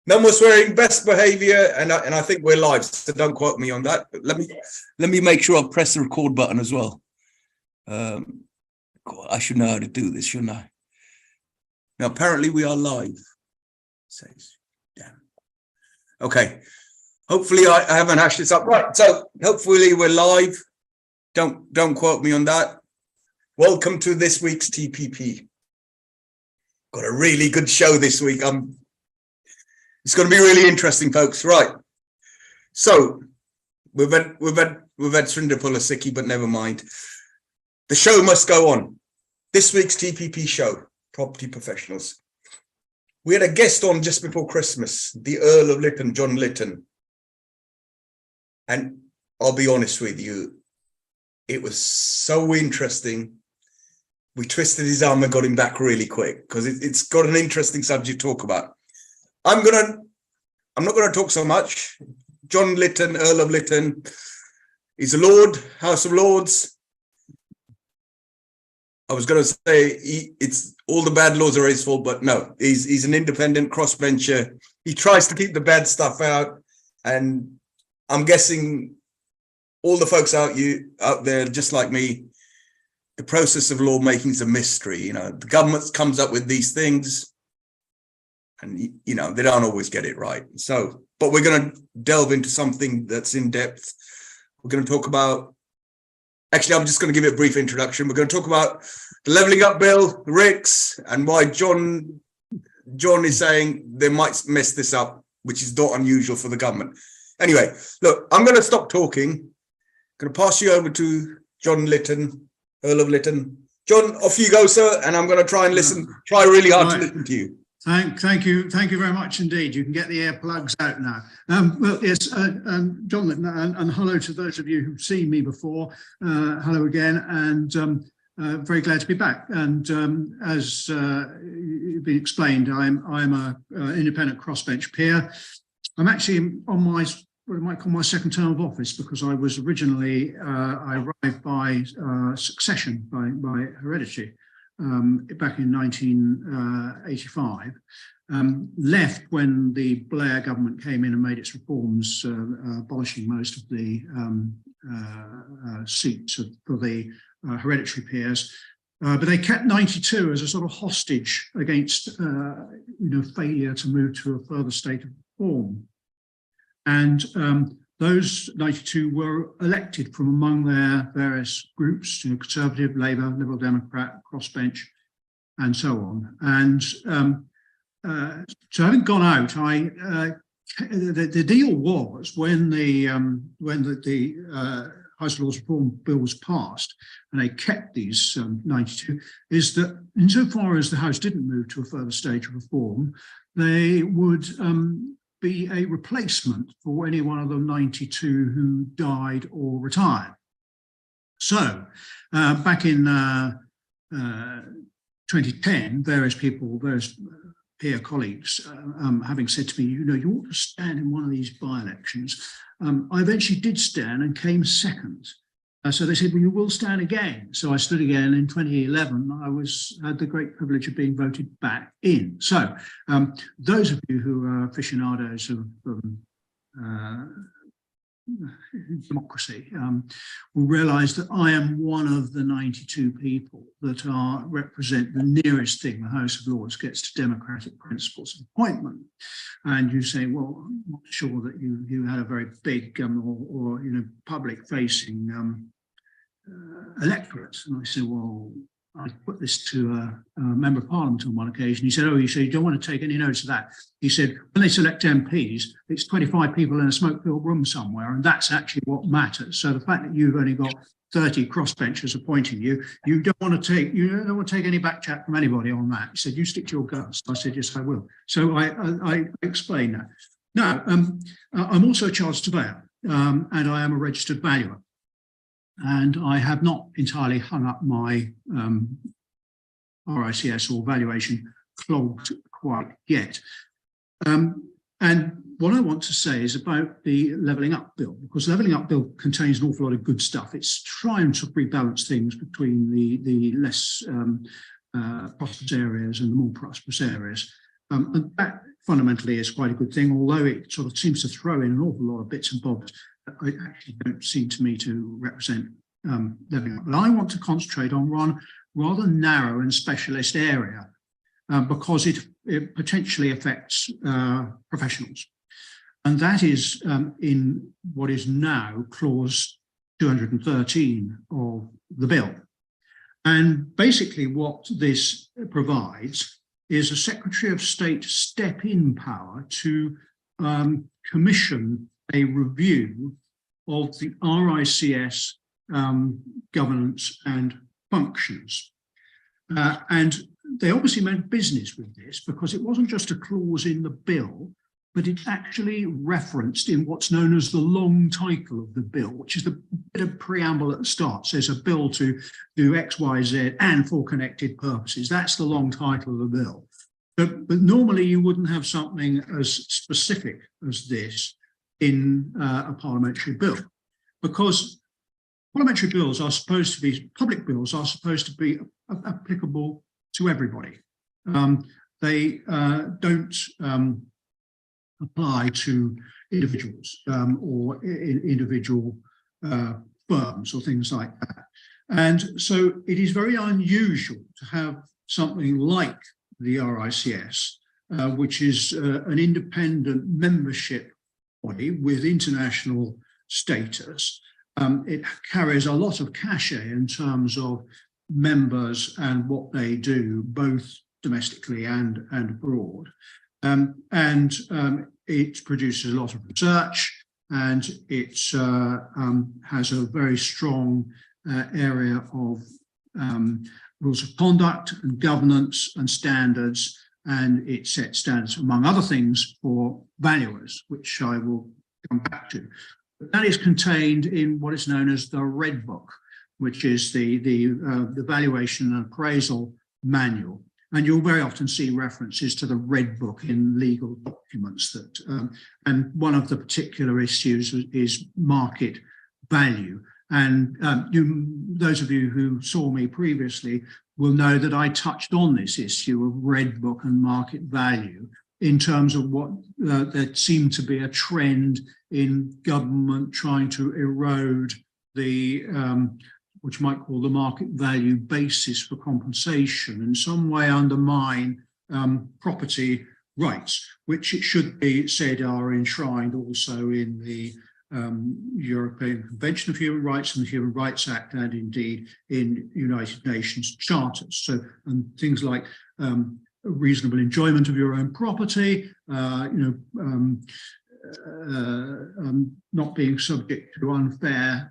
No more swearing, best behavior, and I think we're live, so don't quote me on that. But let me make sure I press the record button as well. I should know how to do this, shouldn't I? Now, apparently we are live. Says, damn. Okay. Hopefully I haven't hashed this up. Right, so hopefully we're live. Don't quote me on that. Welcome to this week's TPP. Got a really good show this week. It's going to be really interesting, folks. Right. So we've had Srinder Pulasiki, but never mind. The show must go on. This week's TPP show, Property Professionals. We had a guest on just before Christmas, the Earl of Lytton, John Lytton. And I'll be honest with you, it was so interesting. We twisted his arm and got him back really quick because it's got an interesting subject to talk about. I'm not going to talk so much. John Lytton, Earl of Lytton, he's a Lord, House of Lords. I was going to say it's all the bad laws are his fault, but no, he's an independent crossbencher. He tries to keep the bad stuff out, and I'm guessing all the folks out there, just like me, the process of lawmaking is a mystery. You know, the government comes up with these things, and you know they don't always get it right. So, but we're going to delve into something that's in depth. We're going to talk about. Actually, I'm just going to give it a brief introduction. We're going to talk about the Levelling Up Bill, RICS, and why John is saying they might mess this up, which is not unusual for the government. Anyway, look, I'm going to stop talking. I'm going to pass you over to John Lytton, Earl of Lytton. John, off you go, sir, and I'm going to try and listen, try really hard to listen to you. Thank you very much indeed. You can get the earplugs out now. Well, yes, John Lytton, and hello to those of you who've seen me before. Hello again, and very glad to be back. And as you've been explained, I'm an independent crossbench peer. I'm actually on my what I might call my second term of office because I was originally I arrived by succession by heredity. Back in 1985, left when the Blair government came in and made its reforms, abolishing most of the seats for the hereditary peers. But they kept 92 as a sort of hostage against failure to move to a further state of reform. And those 92 were elected from among their various groups, Conservative, Labour, Liberal Democrat, Crossbench, and so on. And so having gone out, the deal was when the House of Lords Reform Bill was passed, and they kept these 92, is that insofar as the House didn't move to a further stage of reform, they would be a replacement for any one of the 92 who died or retired. So back in 2010, various peer colleagues, having said to me, you ought to stand in one of these by-elections. I eventually did stand and came second. So they said, well, you will stand again. So I stood again in 2011. I had the great privilege of being voted back in. So those of you who are aficionados of democracy will realise that I am one of the 92 people that represent the nearest thing the House of Lords gets to democratic principles of appointment. And you say, well, I'm not sure that you had a very big or public-facing electorate. And I said, well, I put this to a member of parliament on one occasion. He said, you don't want to take any notice of that. He said, when they select MPs, it's 25 people in a smoke-filled room somewhere, and that's actually what matters. So the fact that you've only got 30 crossbenchers appointing you, you don't want to take any back chat from anybody on that. He said, you stick to your guns. I said, yes, I will. So I explained that. Now, I'm also a chartered surveyor, and I am a registered valuer. And I have not entirely hung up my RICS or valuation clogged quite yet. And what I want to say is about the Levelling Up Bill, because the Levelling Up Bill contains an awful lot of good stuff. It's trying to rebalance things between the less prosperous areas and the more prosperous areas. And that fundamentally is quite a good thing, although it sort of seems to throw in an awful lot of bits and bobs that actually don't seem to me to represent living up. But I want to concentrate on one rather narrow and specialist area because it potentially affects professionals. And that is in what is now clause 213 of the bill. And basically what this provides is a Secretary of State step-in power to commission a review of the RICS governance and functions. And they obviously meant business with this because it wasn't just a clause in the bill, but it's actually referenced in what's known as the long title of the bill, which is the bit of preamble at the start. Says a bill to do X, Y, Z and for connected purposes. That's the long title of the bill. But normally you wouldn't have something as specific as this in a parliamentary bill, because parliamentary bills are supposed to be, public bills are supposed to be applicable to everybody. They don't apply to individuals or individual firms or things like that. And so it is very unusual to have something like the RICS, which is an independent membership body with international status. It carries a lot of cachet in terms of members and what they do, both domestically and abroad. It produces a lot of research, and it has a very strong area of rules of conduct and governance and standards, and it sets standards, among other things, for valuers, which I will come back to. But that is contained in what is known as the Red Book, which is the valuation and appraisal manual. And you'll very often see references to the Red Book in legal documents. That, and one of the particular issues is market value. And those of you who saw me previously will know that I touched on this issue of Red Book and market value in terms of what there seemed to be a trend in government trying to erode the what you might call the market value basis for compensation, in some way undermine property rights, which it should be said are enshrined also in the European Convention of Human Rights and the Human Rights Act, and indeed in United Nations charters. So, and things like reasonable enjoyment of your own property, not being subject to unfair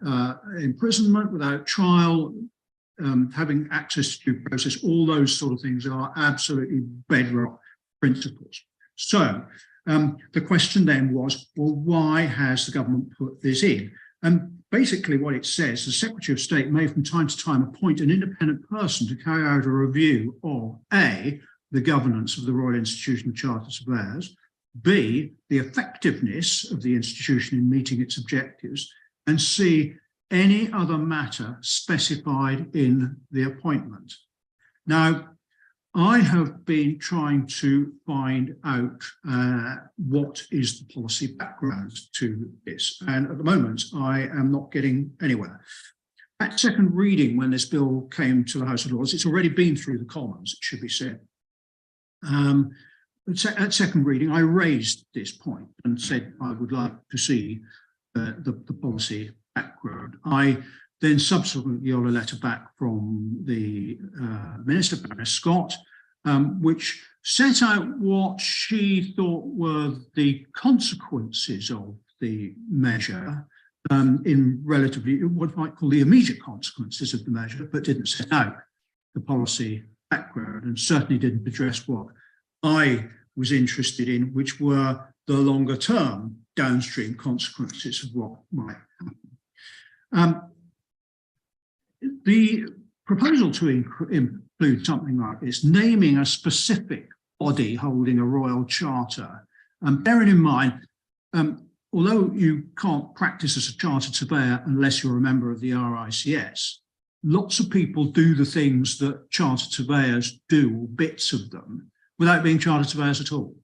imprisonment without trial, having access to due process, all those sort of things are absolutely bedrock principles. So the question then was, well, why has the government put this in? And basically what it says, the Secretary of State may from time to time appoint an independent person to carry out a review of A, the governance of the Royal Institution of Chartered Surveyors, B, the effectiveness of the institution in meeting its objectives, and C, any other matter specified in the appointment. Now, I have been trying to find out what is the policy background to this, and at the moment I am not getting anywhere. At second reading, when this bill came to the House of Lords, it's already been through the Commons, it should be said. At second reading, I raised this point and said I would like to see the policy background. I then subsequently got a letter back from the Minister, Baroness Scott, which set out what she thought were the consequences of the measure in relatively what you might call the immediate consequences of the measure, but didn't set out the policy background and certainly didn't address what I was interested in, which were the longer term downstream consequences of what might happen. The proposal to include something like this, naming a specific body holding a royal charter, bearing in mind, although you can't practice as a chartered surveyor unless you're a member of the RICS, lots of people do the things that chartered surveyors do, or bits of them, without being chartered surveyors at all.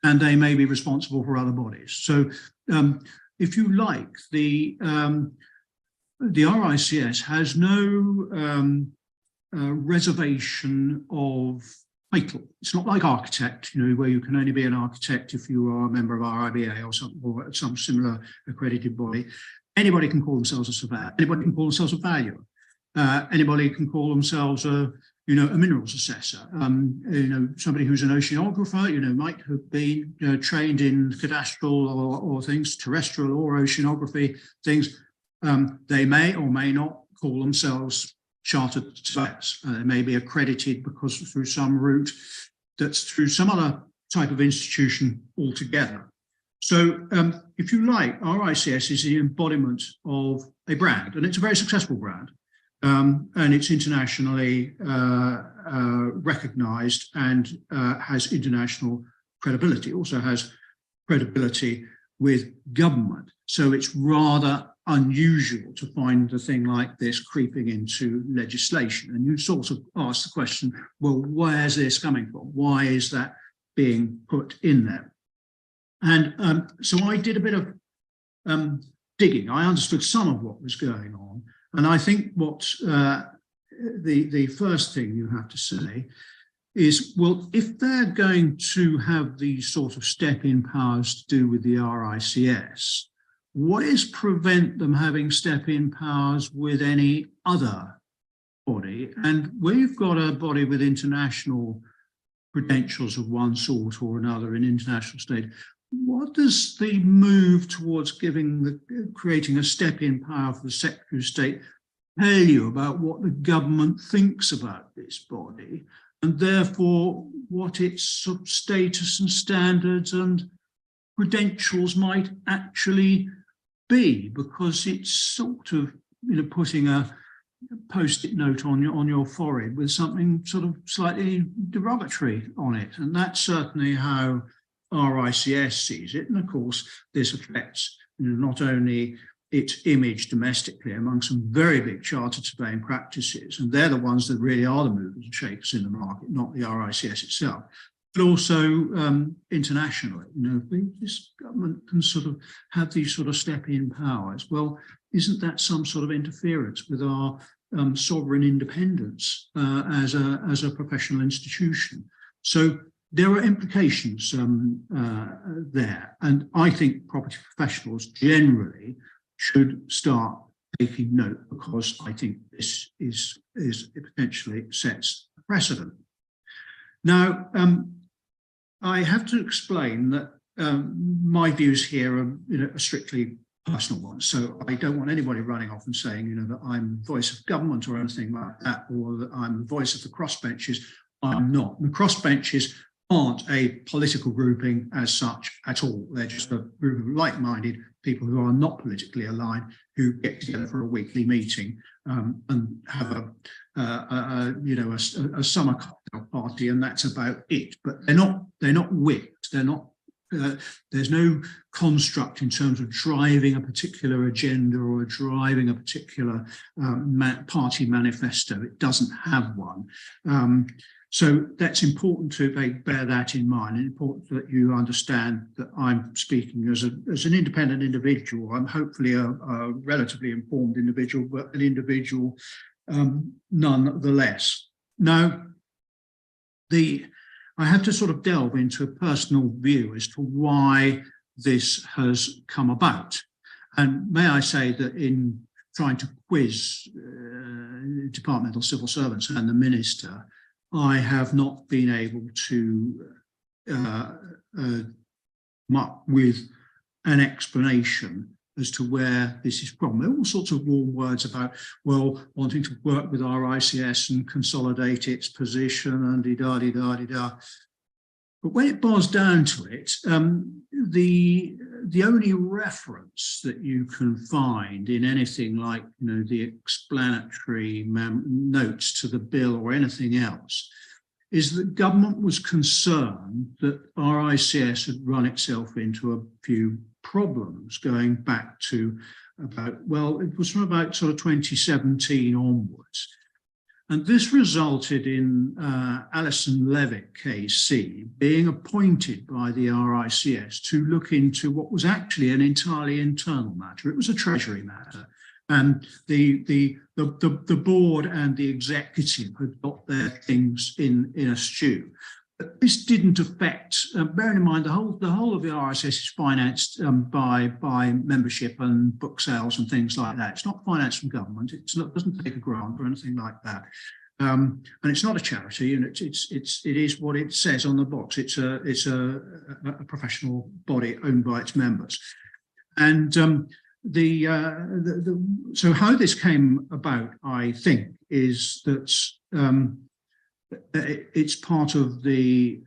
And they may be responsible for other bodies. So if you like, the RICS has no reservation of title. It's not like architect, where you can only be an architect if you are a member of RIBA or some similar accredited body. Anybody can call themselves a surveyor. Anybody can call themselves a valuer. Anybody can call themselves a minerals assessor. Somebody who's an oceanographer, might have been trained in cadastral or things, terrestrial or oceanography things. They may or may not call themselves chartered surveyors. They may be accredited because through some route that's through some other type of institution altogether. So if you like, RICS is the embodiment of a brand, and it's a very successful brand. And it's internationally recognized and has international credibility. It also has credibility with government. So it's rather unusual to find a thing like this creeping into legislation. And you sort of ask the question, well, where's this coming from? Why is that being put in there? And so I did a bit of digging. I understood some of what was going on. And I think what the first thing you have to say is, well, if they're going to have these sort of step-in powers to do with the RICS, what is prevent them having step-in powers with any other body? And where you've got a body with international credentials of one sort or another in international state, what does the move towards creating a step-in power for the Secretary of State tell you about what the government thinks about this body, and therefore what its sort of status and standards and credentials might actually be? Because it's sort of putting a post-it note on your forehead with something sort of slightly derogatory on it, and that's certainly how RICS sees it. And of course, this affects not only its image domestically among some very big chartered surveying practices, and they're the ones that really are the movers and shakers in the market, not the RICS itself, but also internationally. This government can sort of have these sort of step-in powers. Well, isn't that some sort of interference with our sovereign independence as a professional institution? So there are implications there, and I think property professionals generally should start taking note, because I think this is it potentially sets a precedent. Now, I have to explain that my views here are strictly personal ones. So I don't want anybody running off and saying, that I'm the voice of government or anything like that, or that I'm the voice of the crossbenches. I'm not. The crossbenches aren't a political grouping as such at all. They're just a group of like-minded people who are not politically aligned, who get together for a weekly meeting and have a summer cocktail party, and that's about it. But they're not whipped. They're not. There's no construct in terms of driving a particular agenda or driving a particular party manifesto. It doesn't have one. So that's important to bear that in mind, and important that you understand that I'm speaking as an independent individual. I'm hopefully a relatively informed individual, but an individual nonetheless. Now, I have to sort of delve into a personal view as to why this has come about. And may I say that in trying to quiz departmental civil servants and the minister, I have not been able to come up with an explanation as to where this is from. There are all sorts of warm words about, well, wanting to work with RICS and consolidate its position and da-di-da-di-da. But when it boils down to it, the only reference that you can find in anything like the explanatory notes to the bill or anything else is that government was concerned that RICS had run itself into a few problems going back to about, well, it was from about sort of 2017 onwards. And this resulted in Alison Levitt, KC, being appointed by the RICS to look into what was actually an entirely internal matter. It was a Treasury matter. And the board and the executive had got their things in a stew. But this didn't affect, bearing in mind the whole of the RICS is financed by membership and book sales and things like that. It's not financed from government. It doesn't take a grant or anything like that. And it's not a charity, and it is what it says on the box. It's a professional body owned by its members. And so how this came about, I think, is that it's part of the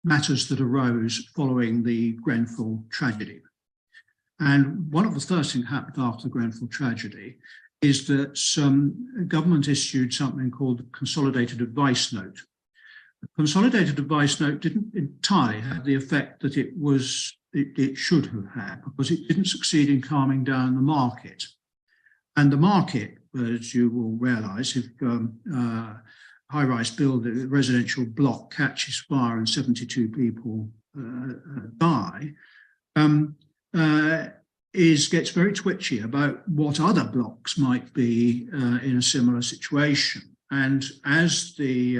matters that arose following the Grenfell tragedy. And one of the first things that happened after the Grenfell tragedy is that government issued something called the Consolidated Advice Note. The Consolidated Advice Note didn't entirely have the effect that it should have had, because it didn't succeed in calming down the market. And the market, as you will realise, if high-rise building, residential block catches fire and 72 people die, gets very twitchy about what other blocks might be in a similar situation. And as the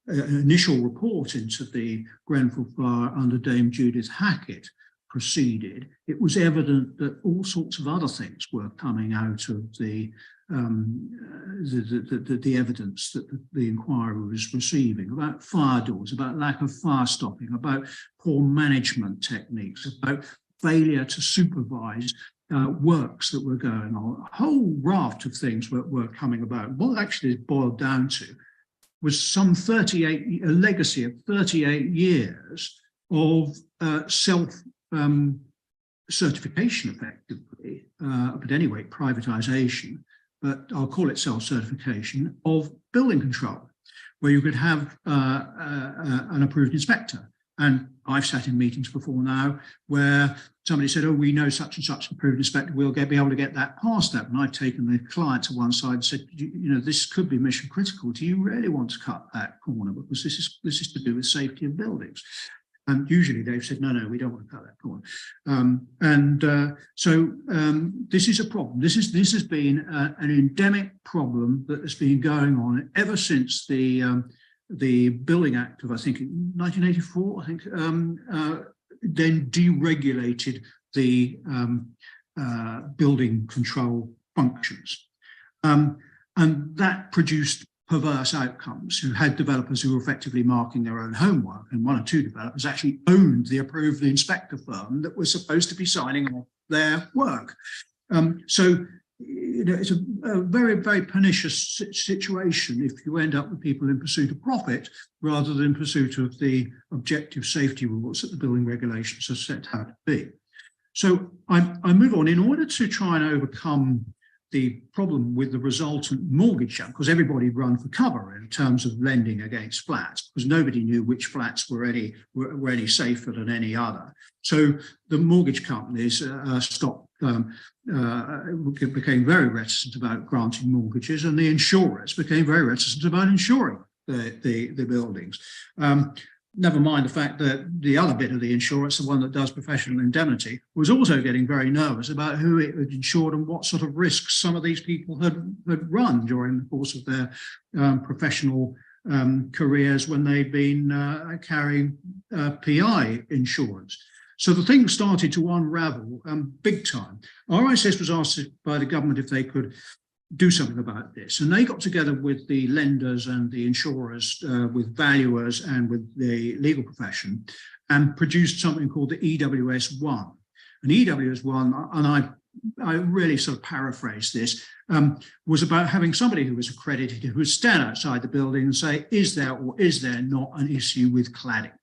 initial report into the Grenfell fire under Dame Judith Hackett proceeded, it was evident that all sorts of other things were coming out of the evidence that the inquiry was receiving about fire doors, about lack of fire stopping, about poor management techniques, about failure to supervise works that were going on. A whole raft of things were coming about. What actually it boiled down to was a legacy of 38 years of self-certification, effectively, but anyway, privatisation, but I'll call it self-certification, of building control, where you could have an approved inspector. And I've sat in meetings before now where somebody said, oh, we know such and such approved inspector, we'll be able to get that past that. And I've taken the client to one side and said, you know, this could be mission critical. Do you really want to cut that corner? Because this is to do with safety of buildings. And usually they've said, no, we don't want to cut that corner. So this is a problem. This has been an endemic problem that has been going on ever since the Building Act of, I think, 1984, I think, then deregulated the building control functions. And that produced perverse outcomes. You had developers who were effectively marking their own homework, and one or two developers actually owned the approved inspector firm that was supposed to be signing off their work. So you know, it's a very, very pernicious situation if you end up with people in pursuit of profit rather than in pursuit of the objective safety rules that the building regulations are set out to be. So I move on. In order to try and overcome the problem with the resultant mortgage jump, because everybody run for cover in terms of lending against flats, because nobody knew which flats were any safer than any other. So the mortgage companies became very reticent about granting mortgages, and the insurers became very reticent about insuring the buildings. Never mind the fact that the other bit of the insurance, the one that does professional indemnity, was also getting very nervous about who it had insured and what sort of risks some of these people had run during the course of their professional careers when they'd been carrying PI insurance. So the thing started to unravel big time. RICS was asked by the government if they could do something about this. And they got together with the lenders and the insurers, with valuers and with the legal profession, and produced something called the EWS1. And EWS1, and I really sort of paraphrase this, was about having somebody who was accredited who would stand outside the building and say, is there or is there not an issue with cladding?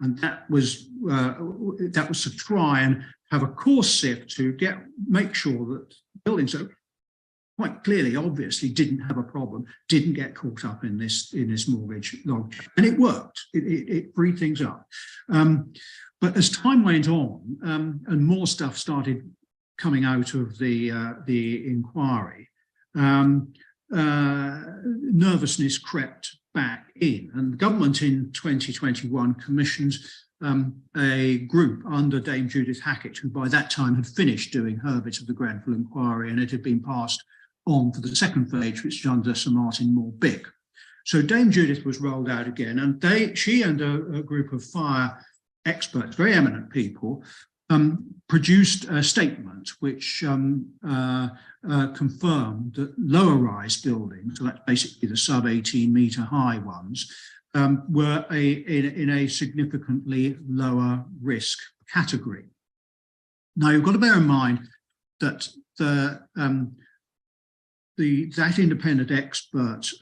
And that was to try and have a course sift to make sure that buildings that quite clearly, obviously, didn't have a problem, didn't get caught up in this mortgage log, and it worked. It freed things up. But as time went on, and more stuff started coming out of the inquiry, nervousness crept back in, and the government in 2021 commissioned a group under Dame Judith Hackett, who by that time had finished doing her bit of the Grenfell inquiry, and it had been passed on for the second phase, which is under Sir Martin Moore-Bick. So Dame Judith was rolled out again, and she and a group of fire experts, very eminent people, produced a statement which confirmed that lower-rise buildings, so that's basically the sub-18-metre high ones, were in a significantly lower risk category. Now, you've got to bear in mind that that independent expert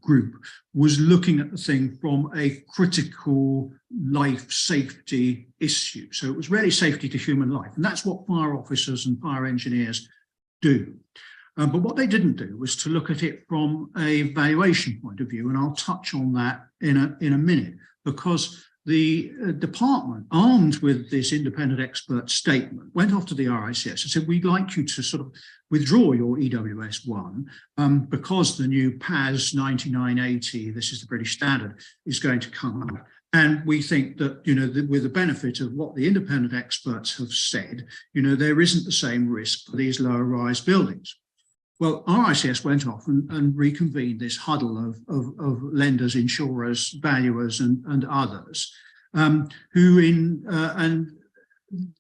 group was looking at the thing from a critical life safety issue. So it was really safety to human life. And that's what fire officers and fire engineers do. But what they didn't do was to look at it from a valuation point of view. And I'll touch on that in a minute, because the department, armed with this independent expert statement, went off to the RICS and said, we'd like you to sort of withdraw your EWS1 because the new PAS 9980, this is the British standard, is going to come out. And we think that, with the benefit of what the independent experts have said, there isn't the same risk for these lower rise buildings. Well, RICS went off and reconvened this huddle of lenders, insurers, valuers, and others, and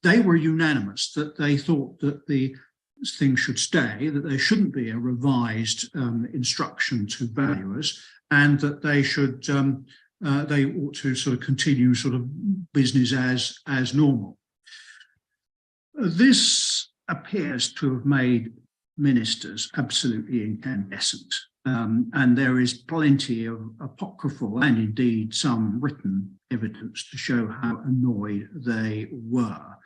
they were unanimous that they thought that the thing should stay, that there shouldn't be a revised instruction to valuers, and that they should they ought to sort of continue sort of business as normal. This appears to have made ministers absolutely incandescent, and there is plenty of apocryphal and indeed some written evidence to show how annoyed they were.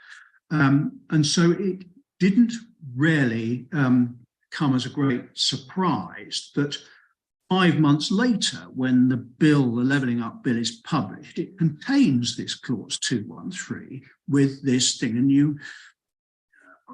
And so it didn't really come as a great surprise that 5 months later, when the bill, the Levelling Up Bill, is published, it contains this clause 213 with this thing. And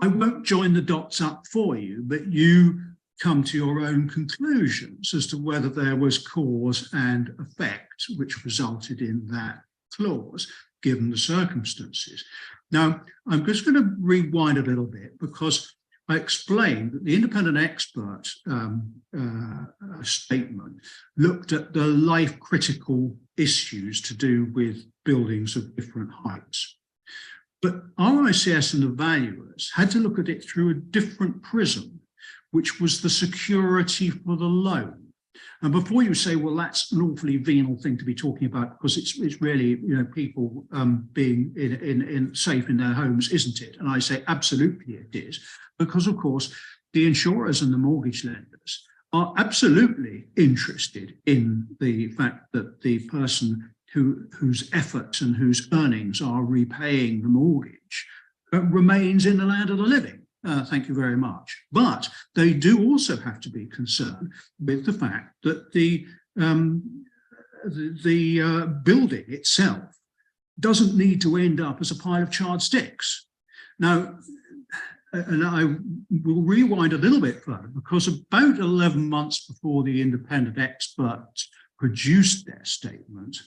I won't join the dots up for you, but you come to your own conclusions as to whether there was cause and effect which resulted in that clause, given the circumstances. Now, I'm just going to rewind a little bit, because I explained that the independent expert statement looked at the life-critical issues to do with buildings of different heights. But RICS and the valuers had to look at it through a different prism, which was the security for the loan. And before you say, well, that's an awfully venal thing to be talking about, because it's really, people being in safe in their homes, isn't it? And I say, absolutely it is, because of course, the insurers and the mortgage lenders are absolutely interested in the fact that the person whose efforts and whose earnings are repaying the mortgage remains in the land of the living. Thank you very much. But they do also have to be concerned with the fact that the building itself doesn't need to end up as a pile of charred sticks. Now, and I will rewind a little bit further, because about 11 months before the independent experts produced their statement,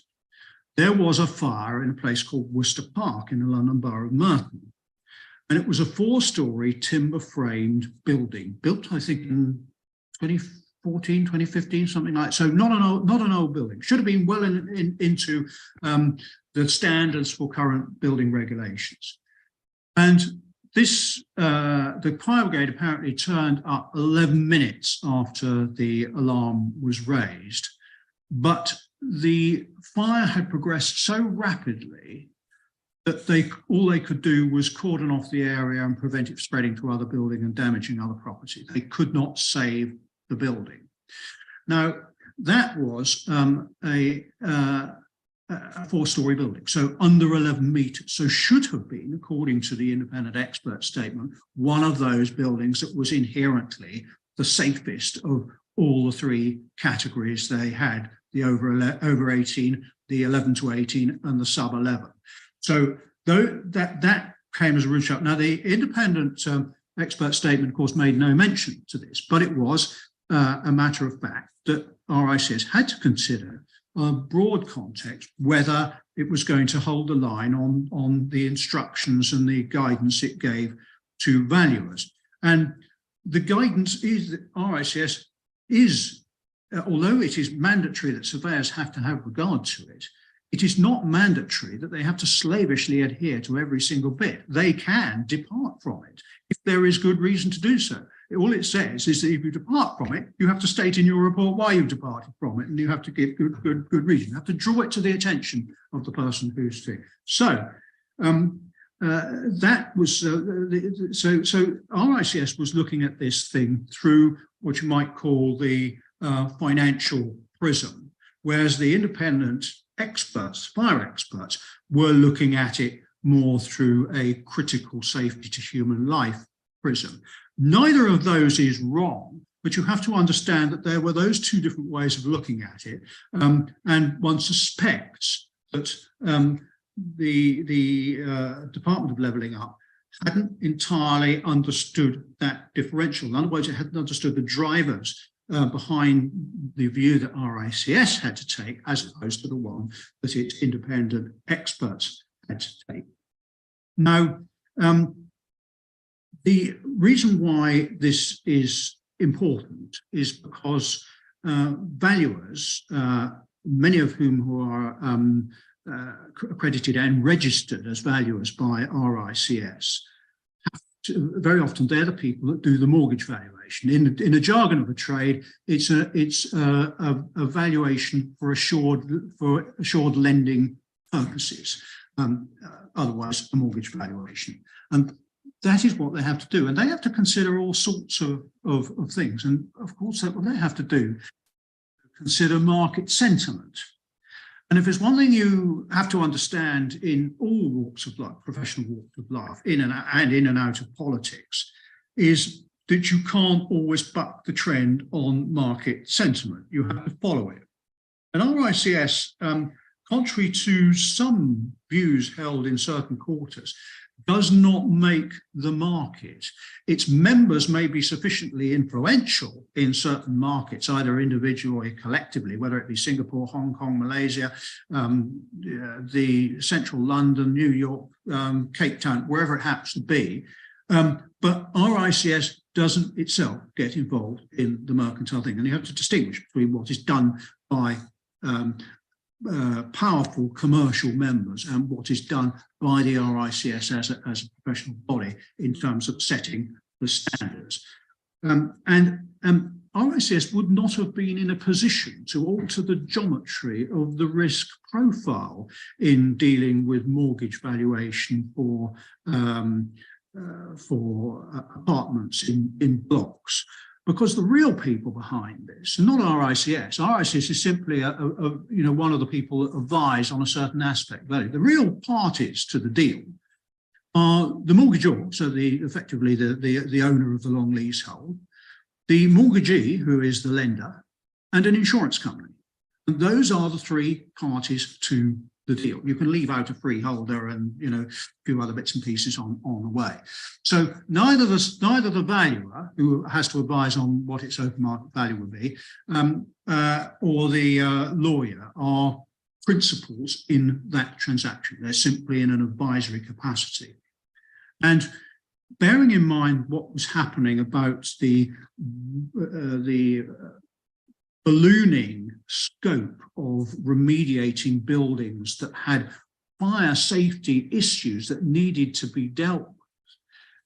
there was a fire in a place called Worcester Park in the London Borough of Merton. And it was a 4-storey timber-framed building, built, I think, in 2014, 2015, something like that. So not an old building. Should have been well into the standards for current building regulations. And this, the fire brigade apparently turned up 11 minutes after the alarm was raised, but the fire had progressed so rapidly that all they could do was cordon off the area and prevent it spreading to other building and damaging other property. They could not save the building. Now, that was a 4-storey building, so under 11 metres. So should have been, according to the independent expert statement, one of those buildings that was inherently the safest of all the 3 categories they had: the over 18, the 11 to 18, and the sub 11. So that came as a root shot. Now, the independent expert statement, of course, made no mention to this, but it was a matter of fact that RICS had to consider a broad context whether it was going to hold the line on the instructions and the guidance it gave to valuers. And the guidance is that RICS is, although it is mandatory that surveyors have to have regard to it, it is not mandatory that they have to slavishly adhere to every single bit. They can depart from it if there is good reason to do so. All it says is that if you depart from it, you have to state in your report why you departed from it, and you have to give good reason. You have to draw it to the attention of the person who's doing. So that was so RICS was looking at this thing through what you might call the financial prism, whereas the independent experts, fire experts, were looking at it more through a critical safety to human life prism. Neither of those is wrong, but you have to understand that there were those two different ways of looking at it, and one suspects that the Department of Levelling Up hadn't entirely understood that differential. In other words, it hadn't understood the drivers behind the view that RICS had to take, as opposed to the one that its independent experts had to take. Now, the reason why this is important is because valuers, many of whom who are accredited and registered as valuers by RICS, very often they're the people that do the mortgage valuation. In the jargon of a trade, it's a valuation for assured lending purposes, otherwise a mortgage valuation. And that is what they have to do. And they have to consider all sorts of things. And of course, what they have to do, consider market sentiment. And if there's one thing you have to understand in all walks of life, professional walks of life, in and out of politics, is that you can't always buck the trend on market sentiment. You have to follow it. And RICS, contrary to some views held in certain quarters, does not make the market. Its members may be sufficiently influential in certain markets, either individually or collectively, whether it be Singapore, Hong Kong, Malaysia, the central London, New York, Cape Town, wherever it happens to be. But RICS doesn't itself get involved in the mercantile thing. And you have to distinguish between what is done by powerful commercial members and what is done by the RICS as a professional body in terms of setting the standards. RICS would not have been in a position to alter the geometry of the risk profile in dealing with mortgage valuation for apartments in blocks. Because the real people behind this are not RICS. RICS is simply one of the people that advise on a certain aspect value. The real parties to the deal are the mortgagor, so effectively the owner of the long leasehold, the mortgagee, who is the lender, and an insurance company. And those are the three parties to the deal. You can leave out a freeholder and a few other bits and pieces on the way. So neither the valuer, who has to advise on what its open market value would be, or the lawyer are principals in that transaction. They're simply in an advisory capacity. And bearing in mind what was happening about the ballooning scope of remediating buildings that had fire safety issues that needed to be dealt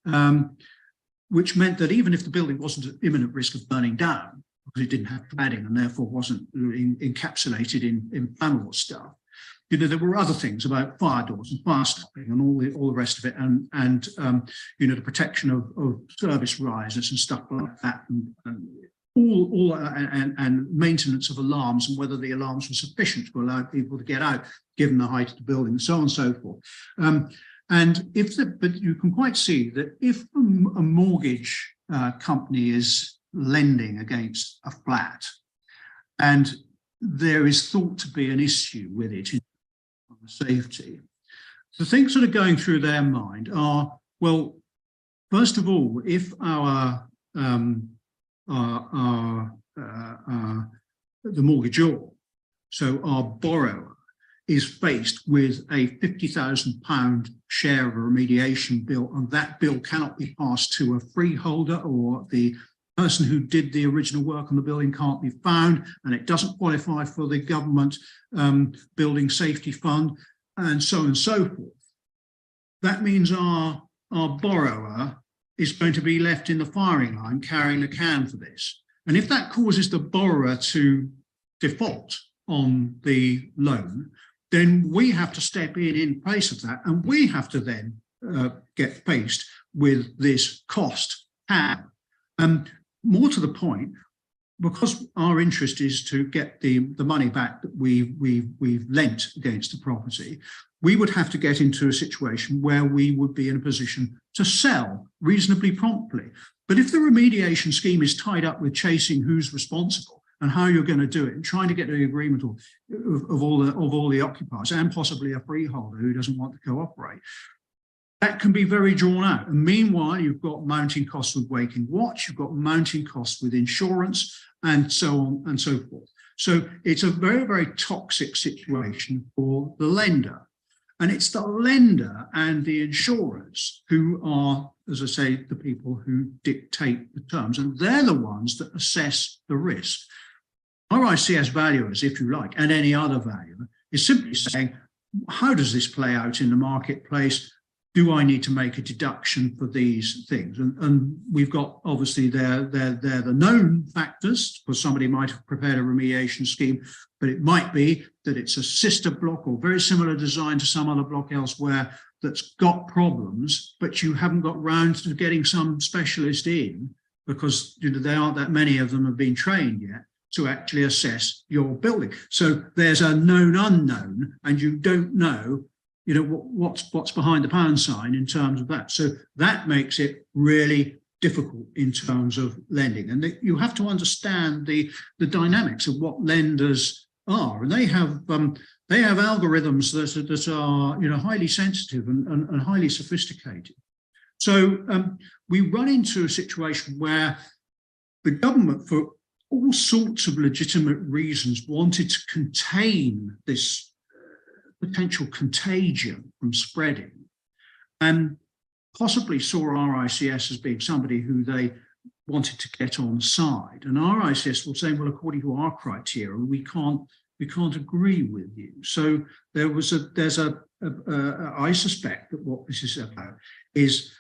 with, which meant that even if the building wasn't at imminent risk of burning down, because it didn't have cladding and therefore wasn't encapsulated in flammable stuff, there were other things about fire doors and fire stopping and all the rest of it, and the protection of service risers and stuff like that, and maintenance of alarms and whether the alarms were sufficient to allow people to get out given the height of the building, and so on and so forth. But you can quite see that if a mortgage company is lending against a flat and there is thought to be an issue with it in safety, the things that are going through their mind are, well, first of all, if our the mortgagor, so our borrower, is faced with a £50,000 share of a remediation bill, and that bill cannot be passed to a freeholder, or the person who did the original work on the building can't be found, and it doesn't qualify for the government building safety fund, and so forth. That means our borrower is going to be left in the firing line carrying the can for this. And if that causes the borrower to default on the loan, then we have to step in place of that, and we have to then get faced with this cost tab. More to the point, because our interest is to get the money back that we've lent against the property, we would have to get into a situation where we would be in a position to sell reasonably promptly. But if the remediation scheme is tied up with chasing who's responsible and how you're going to do it, and trying to get the agreement of all the occupiers, and possibly a freeholder who doesn't want to cooperate, that can be very drawn out. And meanwhile, you've got mounting costs with Waking Watch, you've got mounting costs with insurance, and so on and so forth. So it's a very, very toxic situation for the lender. And it's the lender and the insurers who are, as I say, the people who dictate the terms, and they're the ones that assess the risk. RICS valuers, if you like, and any other valuer, is simply saying, how does this play out in the marketplace? Do I need to make a deduction for these things? And we've got, obviously, they're the known factors, because somebody might have prepared a remediation scheme, but it might be that it's a sister block or very similar design to some other block elsewhere that's got problems, but you haven't got round to getting some specialist in, because there aren't that many of them have been trained yet to actually assess your building. So there's a known unknown, and you don't know what's behind the pound sign in terms of that. So that makes it really difficult in terms of lending. And you have to understand the dynamics of what lenders are. And they have algorithms that are highly sensitive and highly sophisticated. So we run into a situation where the government, for all sorts of legitimate reasons, wanted to contain this potential contagion from spreading, and possibly saw RICS as being somebody who they wanted to get on side. And RICS will say, well, according to our criteria, we can't agree with you. So I suspect that what this is about is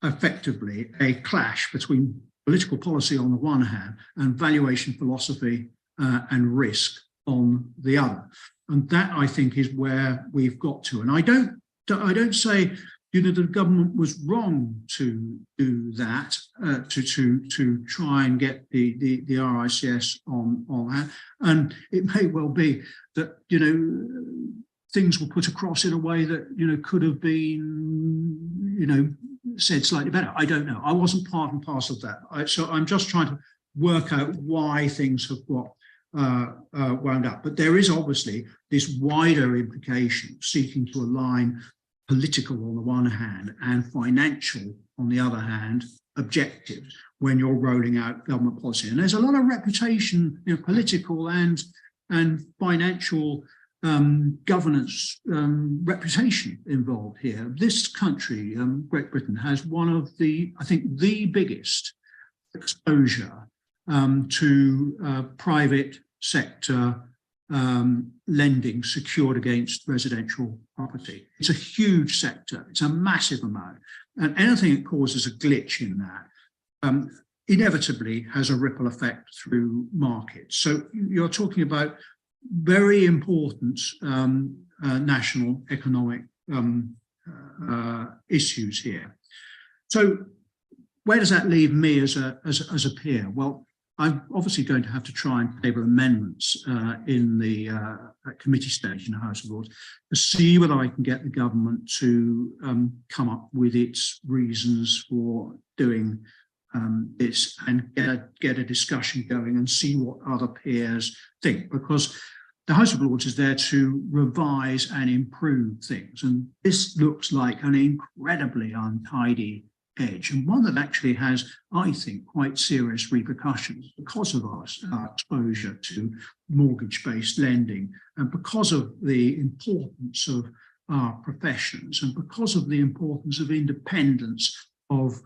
effectively a clash between political policy on the one hand and valuation philosophy and risk on the other. And that, I think, is where we've got to. And I don't say, the government was wrong to do that, to try and get the RICS on that. And it may well be that, things were put across in a way that, could have been, said slightly better. I don't know. I wasn't part and parcel of that. So I'm just trying to work out why things have got wound up. But there is obviously this wider implication, seeking to align political on the one hand and financial on the other hand objectives when you're rolling out government policy. And there's a lot of reputation, political and financial governance reputation involved here. This country, Great Britain, has one of the biggest exposure to private sector lending secured against residential property. It's a huge sector. It's a massive amount. And anything that causes a glitch in that inevitably has a ripple effect through markets. So you're talking about very important national economic issues here. So where does that leave me as a peer? Well, I'm obviously going to have to try and table amendments in the committee stage in the House of Lords to see whether I can get the government to come up with its reasons for doing this and get a discussion going and see what other peers think, because the House of Lords is there to revise and improve things. And this looks like an incredibly untidy edge, and one that actually has, I think, quite serious repercussions because of our exposure to mortgage-based lending, and because of the importance of our professions, and because of the importance of independence of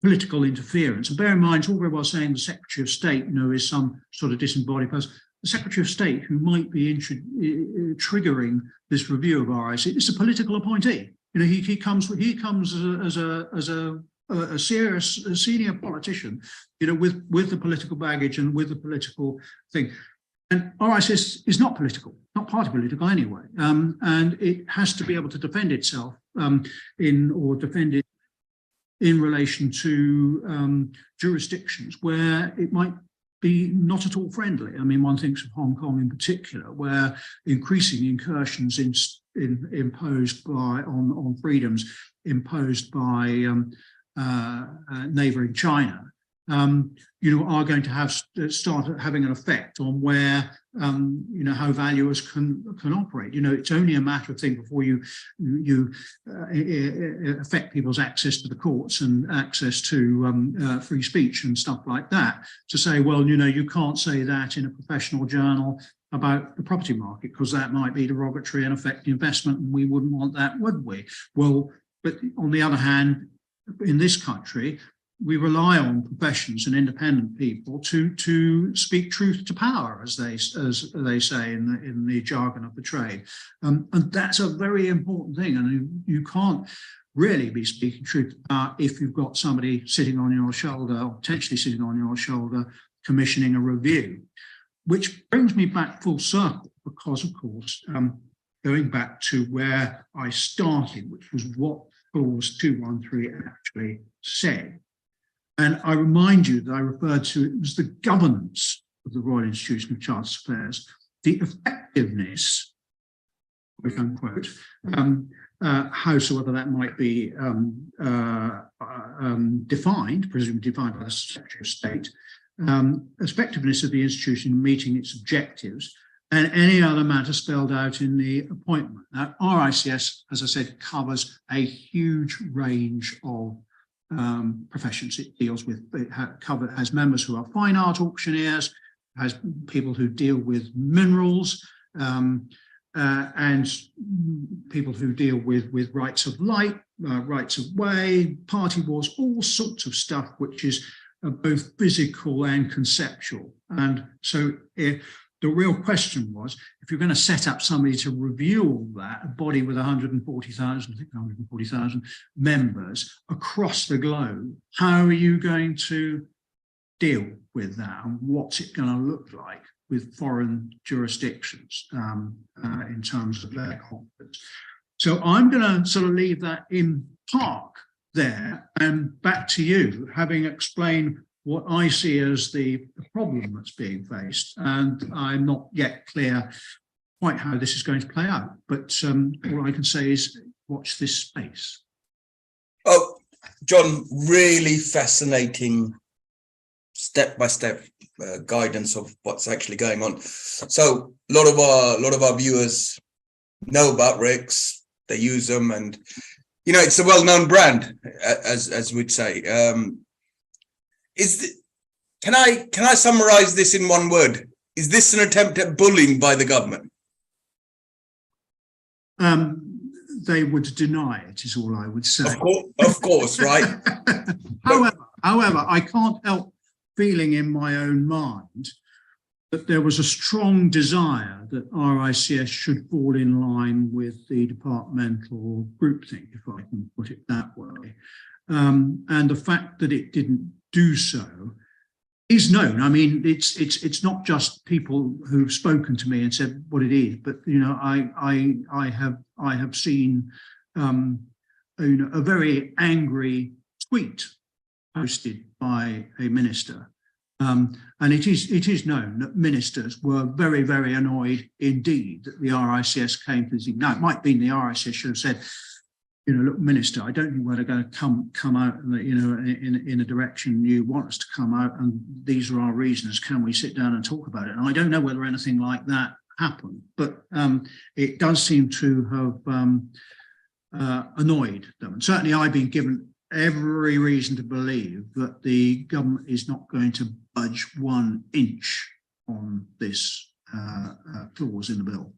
political interference. And bear in mind, it's all very well saying the Secretary of State, is some sort of disembodied person. The Secretary of State who might be triggering this review of RIC is a political appointee. He comes as a serious senior politician, with the political baggage and with the political thing. And RIC is not political, not party political anyway, and it has to be able to defend itself defend it in relation to jurisdictions where it might be not at all friendly. I mean, one thinks of Hong Kong in particular, where increasing incursions imposed on freedoms imposed by neighbouring China, are going to start having an effect on where how valuers can operate. It's only a matter of thing before you affect people's access to the courts and access to free speech and stuff like that, to say, well, you can't say that in a professional journal about the property market because that might be derogatory and affect the investment, and we wouldn't want that, would we? Well, but on the other hand, in this country, we rely on professions and independent people to speak truth to power, as they say in the jargon of the trade, and that's a very important thing. And you can't really be speaking truth to power if you've got somebody sitting on your shoulder, or potentially sitting on your shoulder, commissioning a review. Which brings me back full circle, because of course, going back to where I started, which was what clause 213 actually said. And I remind you that I referred to it was the governance of the Royal Institution of Chartered Surveyors, the effectiveness, quote unquote, howsoever that might be defined, presumably defined by the Secretary of State, effectiveness of the institution in meeting its objectives, and any other matter spelled out in the appointment. Now, RICS, as I said, covers a huge range of professions. It deals with, has members who are fine art auctioneers, has people who deal with minerals, and people who deal with rights of light, rights of way, party wars, all sorts of stuff which is both physical and conceptual. And so the real question was, if you're going to set up somebody to review all that, a body with 140,000 members across the globe, how are you going to deal with that? And what's it going to look like with foreign jurisdictions in terms of their competence? So I'm going to sort of leave that in park there and back to you, having explained what I see as the problem that's being faced. And I'm not yet clear quite how this is going to play out, but all I can say is watch this space. Oh, John, really fascinating step-by-step guidance of what's actually going on. So a lot of our viewers know about RICS, they use them, and it's a well-known brand, as we'd say. Can I summarize this in one word? Is this an attempt at bullying by the government? They would deny it, is all I would say. Of course, right? However, I can't help feeling in my own mind that there was a strong desire that RICS should fall in line with the departmental groupthink, if I can put it that way. And the fact that it didn't do so is known. I mean, it's not just people who've spoken to me and said what it is, but I have seen a very angry tweet posted by a minister, and it is known that ministers were very, very annoyed indeed that the RICS came to this. Now, it might be the RICS should have said, look, Minister, I don't think we're going to come out, in a direction you want us to come out, and these are our reasons. Can we sit down and talk about it? And I don't know whether anything like that happened, but it does seem to have annoyed them. And certainly, I've been given every reason to believe that the government is not going to budge 1 inch on this clause in the bill.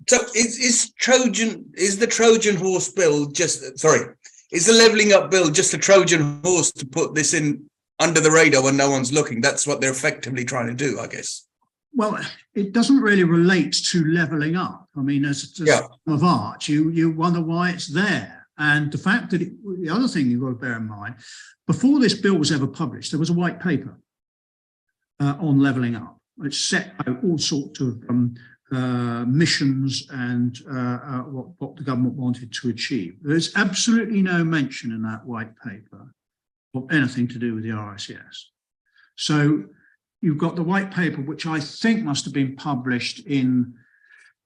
So is the Trojan horse bill just, sorry, is the levelling up bill just a Trojan horse to put this in under the radar when no one's looking? That's what they're effectively trying to do, I guess. Well, it doesn't really relate to levelling up. I mean, as of art, you wonder why it's there. And the fact that the other thing you've got to bear in mind, before this bill was ever published, there was a white paper on levelling up, which set out all sorts of missions and what the government wanted to achieve. There's absolutely no mention in that white paper of anything to do with the RICS. So you've got the white paper, which I think must have been published in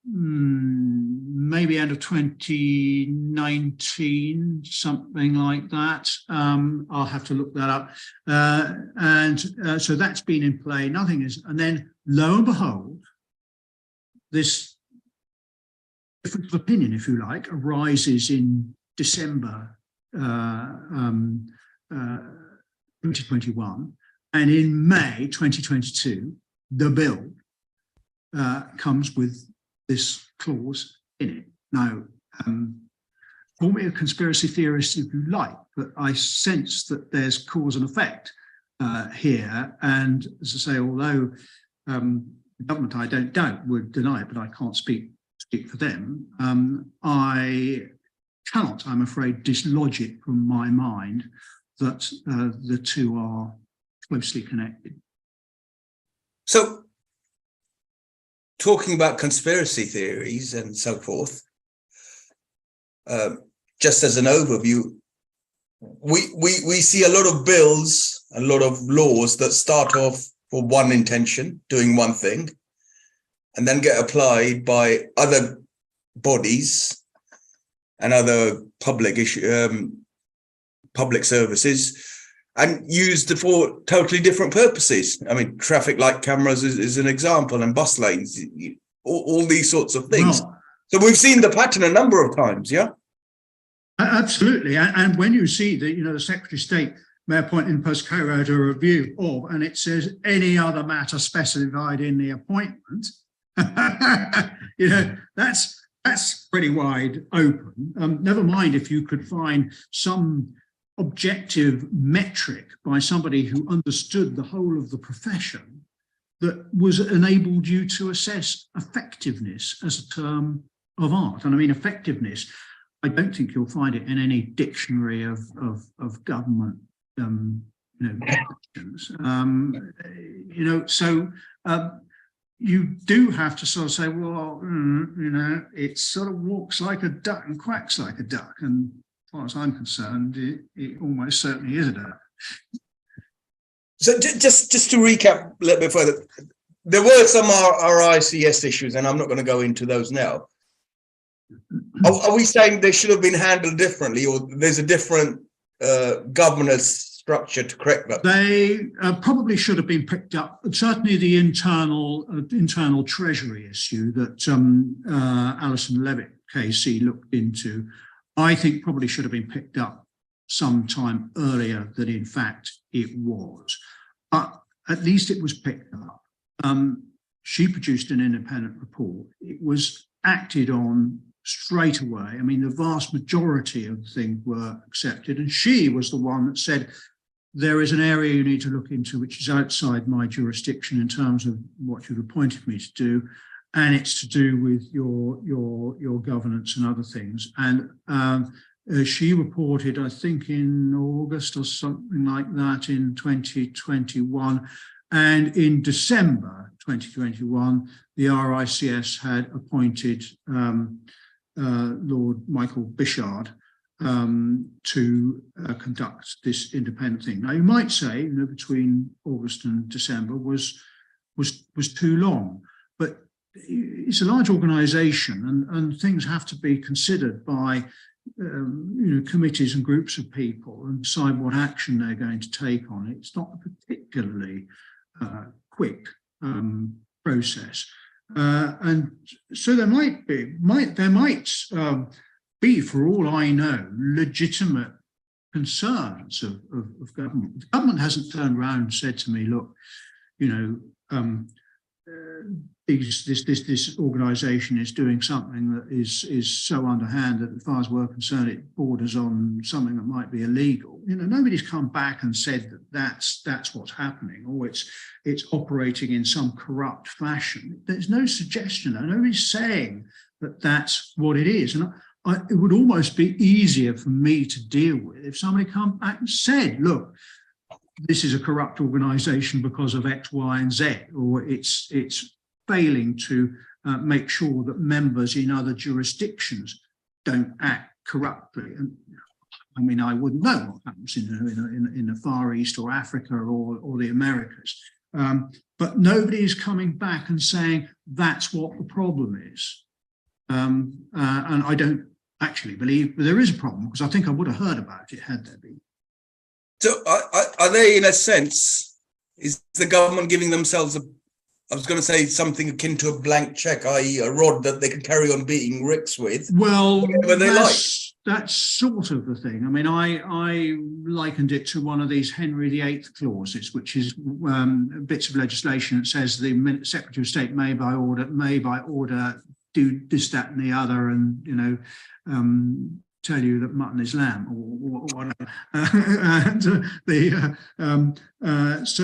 maybe end of 2019, something like that. I'll have to look that up. So that's been in play. Nothing is, and then lo and behold, this difference of opinion, if you like, arises in December 2021, and in May 2022, the bill comes with this clause in it. Now, call me a conspiracy theorist if you like, but I sense that there's cause and effect here. And as I say, although the government, I don't doubt, would deny it, but I can't speak for them, I cannot, I'm afraid, dislodge it from my mind that the two are closely connected. So, talking about conspiracy theories and so forth, just as an overview, we see a lot of bills, a lot of laws that start off for one intention, doing one thing, and then get applied by other bodies and other public services and used for totally different purposes. I mean, traffic light cameras is an example, and bus lanes, all these sorts of things. Well, so we've seen the pattern a number of times, yeah? Absolutely. And when you see that, the Secretary of State may appoint in post co-wrote a review of, and it says any other matter specified in the appointment, that's pretty wide open. Never mind if you could find some objective metric by somebody who understood the whole of the profession that was enabled you to assess effectiveness as a term of art. And I mean, effectiveness, I don't think you'll find it in any dictionary of government questions. So you do have to sort of say, well, it sort of walks like a duck and quacks like a duck. And as far as I'm concerned, it almost certainly is a duck. So just to recap a little bit further, there were some RICS issues, and I'm not going to go into those now. Are we saying they should have been handled differently, or there's a different governance structure to correct that? They probably should have been picked up. Certainly the internal treasury issue that Alison Levitt KC looked into, I think probably should have been picked up sometime earlier than in fact it was. But at least it was picked up. She produced an independent report. It was acted on straight away. I mean, the vast majority of things were accepted, and she was the one that said, there is an area you need to look into which is outside my jurisdiction in terms of what you've appointed me to do, and it's to do with your governance and other things. And she reported, I think in August or something like that in 2021, and in December 2021, the RICS had appointed Lord Michael Bishard to conduct this independent thing. Now, you might say, between August and December was too long, but it's a large organisation, and things have to be considered by committees and groups of people and decide what action they're going to take on it. It's not a particularly quick process. And so there might be, for all I know, legitimate concerns of government. The government hasn't turned around and said to me, look, you know, this organisation is doing something that is so underhand that, as far as we're concerned, it borders on something that might be illegal. You know, nobody's come back and said that that's what's happening, or it's operating in some corrupt fashion. There's no suggestion. Nobody's saying that that's what it is. And it would almost be easier for me to deal with if somebody come back and said, look, this is a corrupt organisation because of X, Y, and Z, or it's failing to make sure that members in other jurisdictions don't act corruptly. And I mean, I wouldn't know what happens in the Far East or Africa or the Americas. But nobody is coming back and saying that's what the problem is. And I don't actually believe there is a problem, because I think I would have heard about it had there been. So are they, in a sense, is the government giving themselves I was going to say something akin to a blank check, i.e. a rod that they can carry on beating Ricks with? Well, that's sort of the thing. I mean, I likened it to one of these Henry VIII clauses, which is bits of legislation that says the Secretary of State may by order do this, that, and the other, and, you know, tell you that mutton is lamb, or whatever.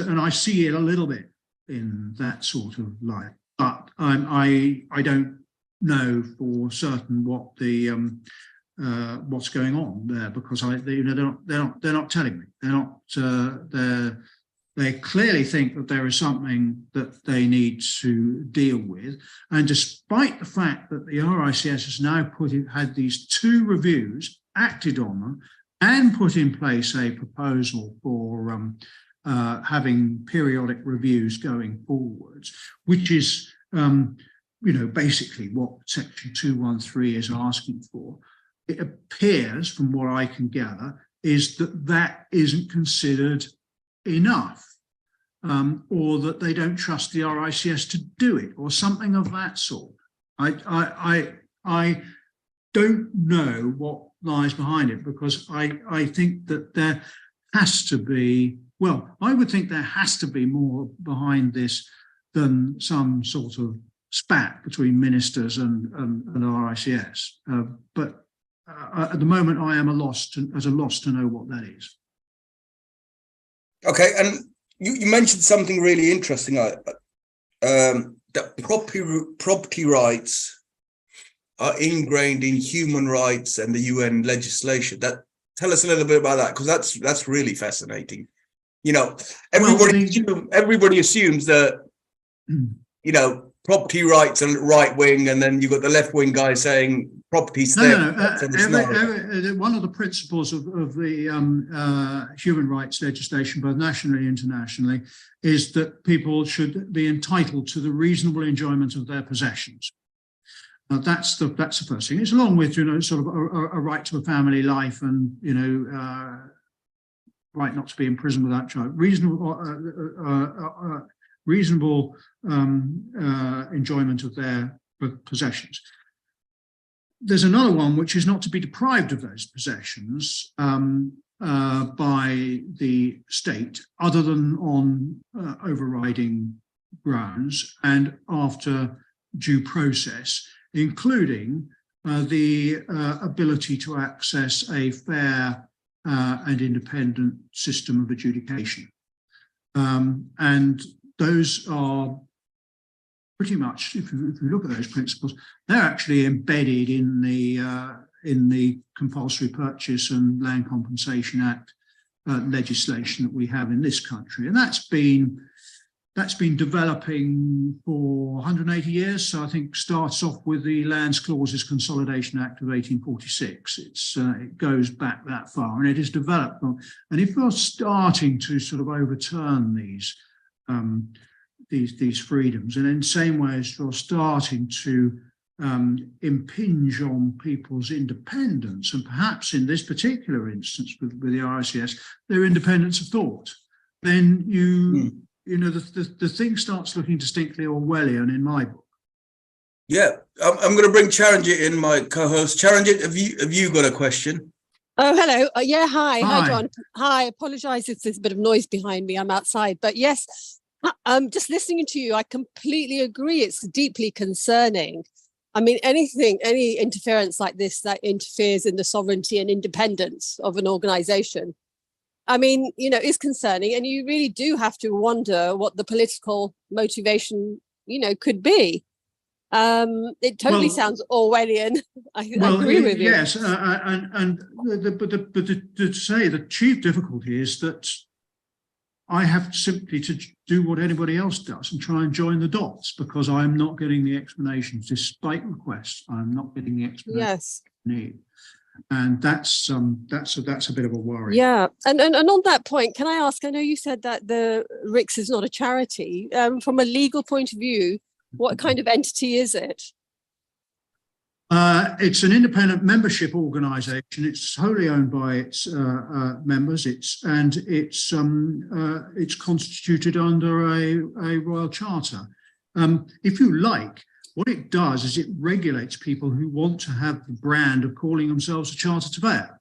And I see it a little bit in that sort of light, but I don't know for certain what the what's going on there, because they're not telling me. They clearly think that there is something that they need to deal with, and despite the fact that the RICS has now had these 2 reviews, acted on them, and put in place a proposal for having periodic reviews going forwards, which is, you know, basically what Section 213 is asking for. It appears, from what I can gather, is that isn't considered enough, or that they don't trust the RICS to do it, or something of that sort. I don't know what lies behind it, because I think that there has to be, well, I would think there has to be more behind this than some sort of spat between ministers and RICS. But at the moment, I am at a loss to know what that is. Okay, and you mentioned something really interesting, that property rights are ingrained in human rights and the UN legislation. Tell us a little bit about that, because that's really fascinating. You know, everybody assumes that, you know, property rights are right wing, and then you've got the left wing guy saying property's there. No. One of the principles of the human rights legislation, both nationally and internationally, is that people should be entitled to the reasonable enjoyment of their possessions. That's the first thing. It's along with, you know, sort of a right to a family life, and, you know, right not to be in prison without child. Reasonable enjoyment of their possessions. There's another one, which is not to be deprived of those possessions by the state, other than on overriding grounds and after due process, including the ability to access a fair and independent system of adjudication. And those are pretty much, if you look at those principles, they're actually embedded in the Compulsory Purchase and Land Compensation Act legislation that we have in this country, and that's been developing for 180 years. So I think starts off with the Lands Clauses Consolidation Act of 1846. It goes back that far, and it is developed. And if you're starting to sort of overturn these freedoms, and in the same way as you're starting to impinge on people's independence, and perhaps in this particular instance with the RICS, their independence of thought, then you know, the thing starts looking distinctly Orwellian in my book. Yeah, I'm going to bring Charanjit in, my co-host. Charanjit, have you got a question? Oh, hello. Yeah, hi. Hi, Hi. John. Hi. Apologize if there's a bit of noise behind me. I'm outside. But yes, just listening to you, I completely agree. It's deeply concerning. I mean, any interference like this that interferes in the sovereignty and independence of an organization, I mean, is concerning. And you really do have to wonder what the political motivation, could be. It totally sounds Orwellian. I agree with you. Yes, but to say the chief difficulty is that I have simply to do what anybody else does and try and join the dots, because I'm not getting the explanations despite requests. I'm not getting the explanations Yes. I need, and that's a bit of a worry. Yeah, and on that point, can I ask? I know you said that the RICS is not a charity. From a legal point of view, what kind of entity is it? It's an independent membership organisation. It's wholly owned by its members. It's constituted under a royal charter. If you like, what it does is it regulates people who want to have the brand of calling themselves a chartered surveyor,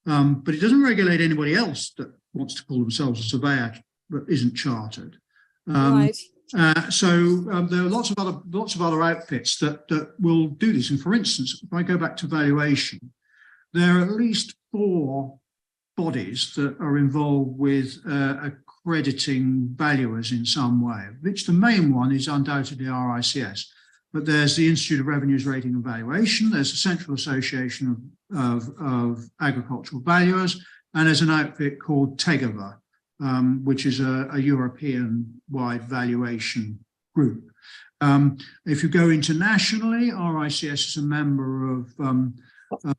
but it doesn't regulate anybody else that wants to call themselves a surveyor but isn't chartered. Right. So there are lots of other outfits that will do this. And for instance, if I go back to valuation, there are at least 4 bodies that are involved with accrediting valuers in some way, which the main one is undoubtedly RICS. But there's the Institute of Revenues Rating and Valuation, there's the Central Association of Agricultural Valuers, and there's an outfit called TEGAVA, which is a European-wide valuation group. If you go internationally, RICS is a member of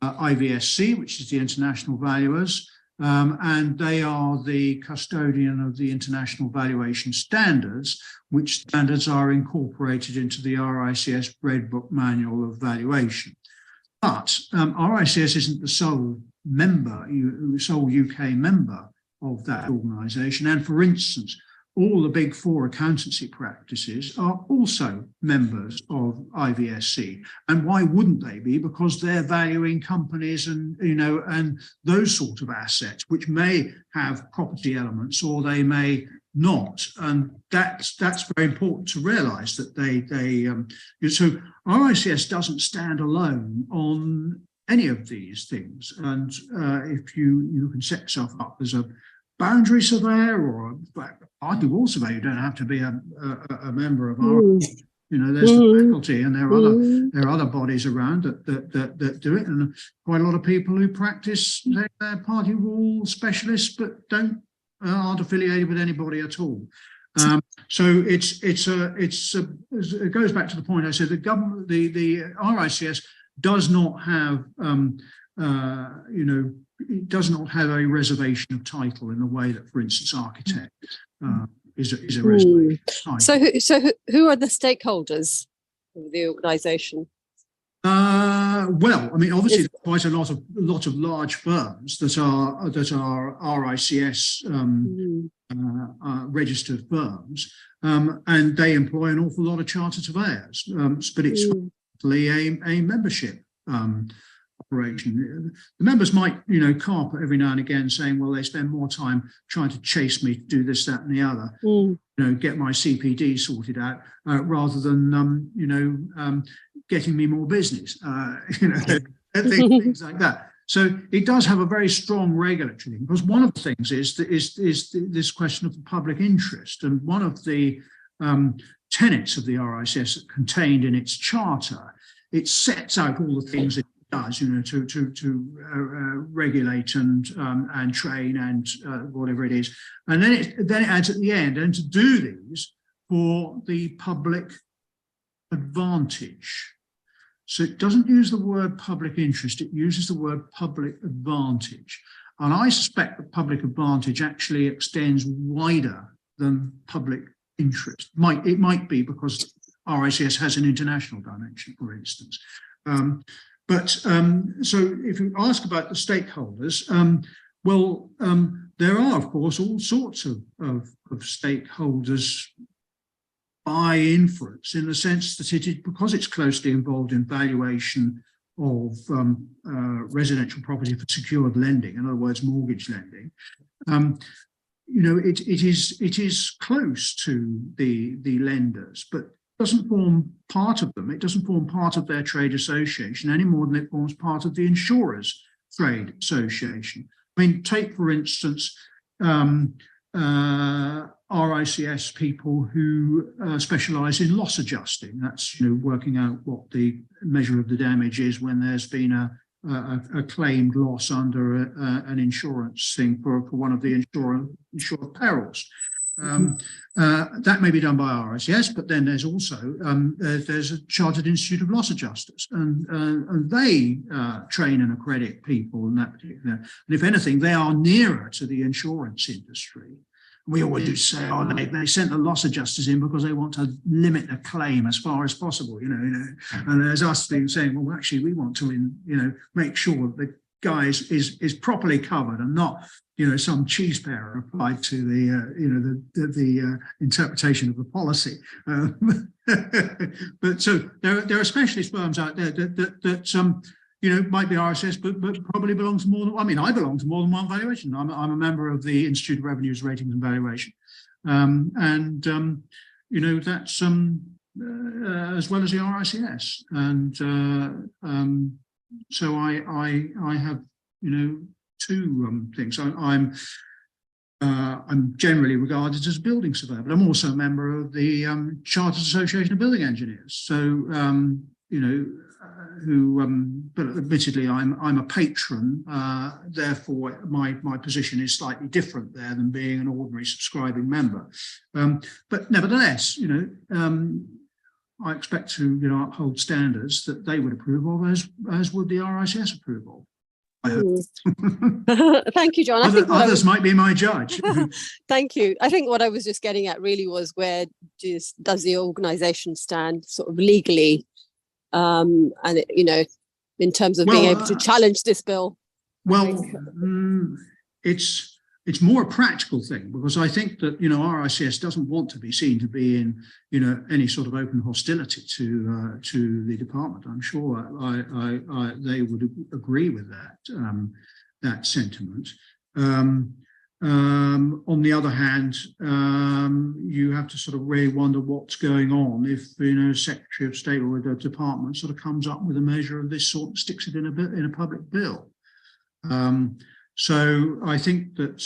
IVSC, which is the International Valuers, and they are the custodian of the International Valuation Standards, which standards are incorporated into the RICS Red Book Manual of Valuation. But RICS isn't the sole member, sole UK member of that organisation. And for instance, all the big 4 accountancy practices are also members of IVSC. And why wouldn't they be? Because they're valuing companies and, and those sort of assets, which may have property elements or they may not. And that's very important to realise that so RICS doesn't stand alone on any of these things. And if you can set yourself up as a boundary surveyor or a party wall surveyor, you don't have to be a member of our, there's the faculty, and there are other bodies around that do it, and quite a lot of people who practice, they're party wall specialists, but aren't affiliated with anybody at all. So it goes back to the point I said. The government, the RICS does not have it does not have a reservation of title in the way that, for instance, architect is a reservation of title. So who are the stakeholders of the organisation? Well, I mean, obviously, quite a lot of large firms that are RICS registered firms, and they employ an awful lot of chartered surveyors. But it's a membership operation. The members might, carp every now and again, saying, well, they spend more time trying to chase me to do this, that, and the other, get my CPD sorted out, rather than, getting me more business, things like that. So it does have a very strong regulatory thing, because one of the things is this question of the public interest, and one of the tenets of the RICS contained in its charter, it sets out all the things it does, to regulate and train and whatever it is, and then it adds at the end, and to do these for the public advantage. So it doesn't use the word public interest, it uses the word public advantage. And I suspect that public advantage actually extends wider than public interest. It might be because RICS has an international dimension, for instance. So if you ask about the stakeholders, there are, of course, all sorts of stakeholders by inference, in the sense that because it's closely involved in valuation residential property for secured lending, in other words, mortgage lending, you know, it is close to the lenders, but doesn't form part of them. It doesn't form part of their trade association any more than it forms part of the insurers' trade association. I mean, take for instance RICS people who specialise in loss adjusting. That's, you know, working out what the measure of the damage is when there's been a claimed loss under an insurance thing for one of the insured perils. That may be done by RICS, but then there's also there's a Chartered Institute of Loss Adjusters, and they train and accredit people in that particular. And if anything, they are nearer to the insurance industry. We always do say, oh, they sent the loss adjusters in because they want to limit the claim as far as possible, you know. And there's us saying, well, actually, we want to, you know, make sure that the guy is properly covered and not, you know, some cheese pair applied to the, you know, the interpretation of the policy. But so there are specialist firms out there that you know, might be RSS, but probably belongs to more than, I mean, I belong to more than one valuation. I'm a member of the Institute of Revenues, Ratings and Valuation. You know, that's as well as the RICS. And so I have, you know, two things. I'm generally regarded as a building surveyor, but I'm also a member of the Chartered Association of Building Engineers. So, you know, but admittedly, I'm a patron. Therefore, my position is slightly different there than being an ordinary subscribing member. But nevertheless, you know, I expect to, you know, uphold standards that they would approve of, as would the RICS approve of. Thank you, John. Others might be my judge. Thank you. I think what I was just getting at really was, where does the organisation stand sort of legally? And you know, in terms of being able to challenge this bill. Well, it's more a practical thing, because I think that, you know, RICS doesn't want to be seen to be in, you know, any sort of open hostility to the department. I'm sure they would agree with that sentiment. On the other hand, you have to sort of really wonder what's going on if, you know, Secretary of State or the department sort of comes up with a measure of this sort and sticks it in a public bill. So I think that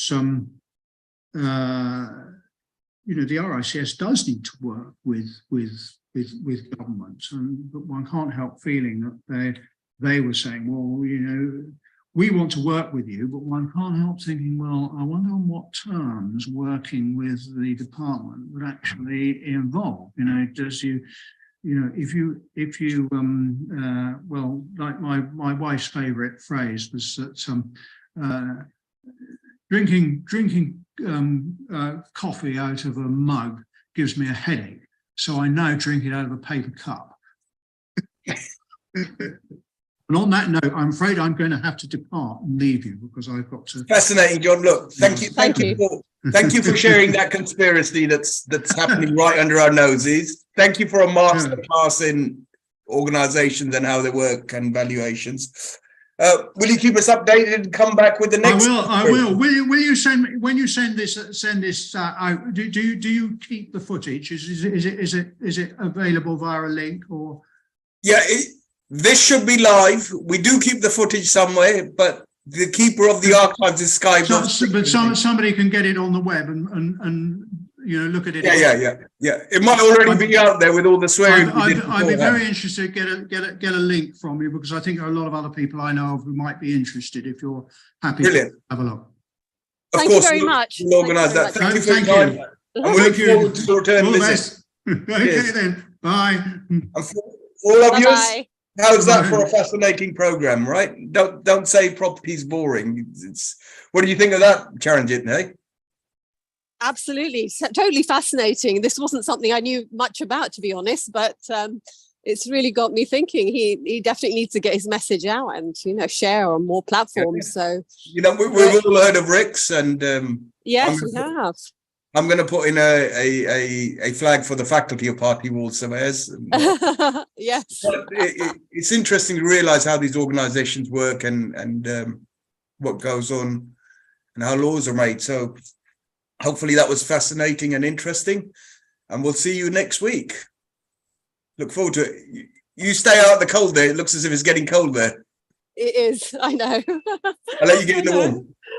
you know, the RICS does need to work with government, but one can't help feeling that they were saying, well, you know, we want to work with you, but one can't help thinking, well, I wonder on what terms working with the department would actually involve. You know, you know, if you well, like my wife's favourite phrase was that drinking coffee out of a mug gives me a headache, so I now drink it out of a paper cup. And on that note, I'm afraid I'm going to have to depart and leave you, because I've got to. Fascinating, John. Look, thank you for sharing that conspiracy that's happening right under our noses. Thank you for a masterclass in organisations and how they work and valuations. Will you keep us updated and come back with the next? I will. Will you send me, when you send this out? Do you keep the footage? Is it available via a link or? Yeah. This should be live. We do keep the footage somewhere, but the keeper of the archives is Sky. But somebody can get it on the web and you know, look at it. Yeah. It might already be out there with all the swearing. I'd be very interested to get a link from you, because I think there are a lot of other people I know of who might be interested. If you're happy to have a look. Thank you very much. We'll organise that. Thank you for your time. And we look forward to the return visit. Okay then. Bye. And for all of you. How's that for a fascinating program, right? Don't say property's boring. What do you think of that, Charanjit? Hey? Absolutely, totally fascinating. This wasn't something I knew much about, to be honest, but it's really got me thinking. He definitely needs to get his message out and, you know, share on more platforms. So, you know, we've all heard of RICS, and yes, we have. I'm going to put in a flag for the faculty of party wall surveyors. Yes. But it's interesting to realise how these organisations work and what goes on and how laws are made. So hopefully that was fascinating and interesting. And we'll see you next week. Look forward to it. You stay out of the cold there. It looks as if it's getting cold there. It is. I know. I'll let you get in the warm.